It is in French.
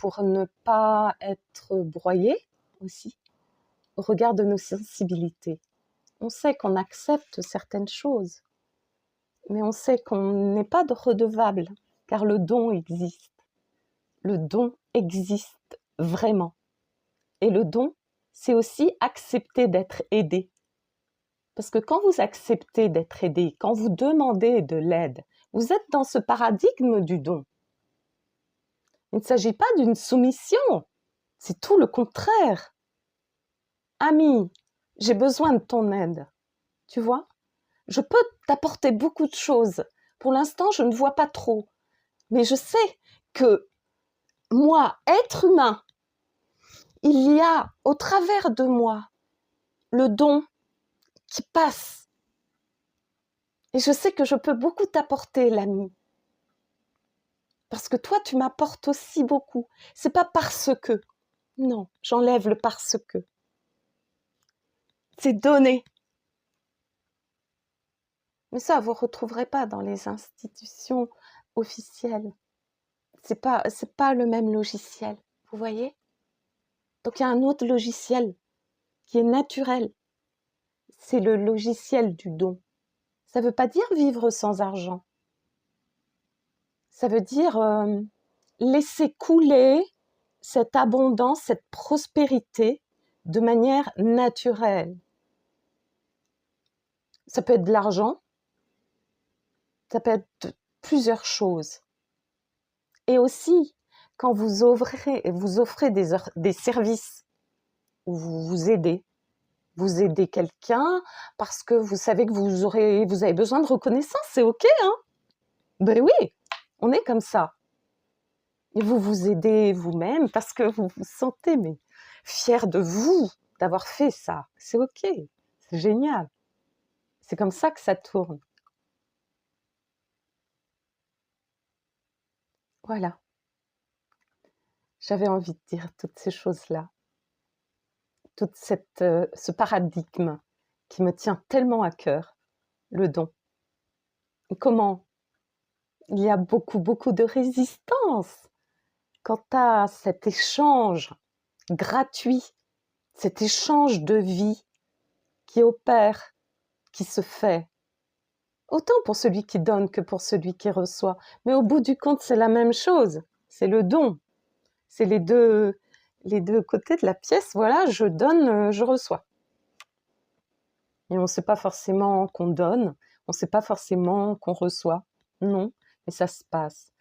pour ne pas être broyé aussi au regard de nos sensibilités. On sait qu'on accepte certaines choses, mais on sait qu'on n'est pas redevable, car le don existe. Le don existe vraiment. Et le don, c'est aussi accepter d'être aidé. Parce que quand vous acceptez d'être aidé, quand vous demandez de l'aide, vous êtes dans ce paradigme du don. Il ne s'agit pas d'une soumission, c'est tout le contraire. Ami, j'ai besoin de ton aide, tu vois? Je peux t'apporter beaucoup de choses. Pour l'instant, je ne vois pas trop. Mais je sais que moi, être humain, il y a au travers de moi le don qui passe. Et je sais que je peux beaucoup t'apporter, l'ami. Parce que toi, tu m'apportes aussi beaucoup. C'est pas parce que. Non, j'enlève le parce que. C'est donner. Mais ça, vous ne retrouverez pas dans les institutions officielles. C'est pas le même logiciel, vous voyez? Donc il y a un autre logiciel qui est naturel. C'est le logiciel du don. Ça ne veut pas dire vivre sans argent. Ça veut dire laisser couler cette abondance, cette prospérité de manière naturelle. Ça peut être de l'argent, ça peut être plusieurs choses. Et aussi, quand vous offrez des services où vous aidez quelqu'un parce que vous savez que vous avez besoin de reconnaissance, c'est OK, hein? Ben oui, on est comme ça. Et vous vous aidez vous-même parce que vous vous sentez fier de vous d'avoir fait ça. C'est OK, c'est génial. C'est comme ça que ça tourne. Voilà. J'avais envie de dire toutes ces choses-là. Tout ce paradigme qui me tient tellement à cœur, le don. Et comment il y a beaucoup, beaucoup de résistance quant à cet échange gratuit, cet échange de vie qui opère, qui se fait, autant pour celui qui donne que pour celui qui reçoit. Mais au bout du compte, c'est la même chose, c'est le don. C'est les deux côtés de la pièce, voilà, je donne, je reçois. Et on ne sait pas forcément qu'on donne, on ne sait pas forcément qu'on reçoit, non, mais ça se passe.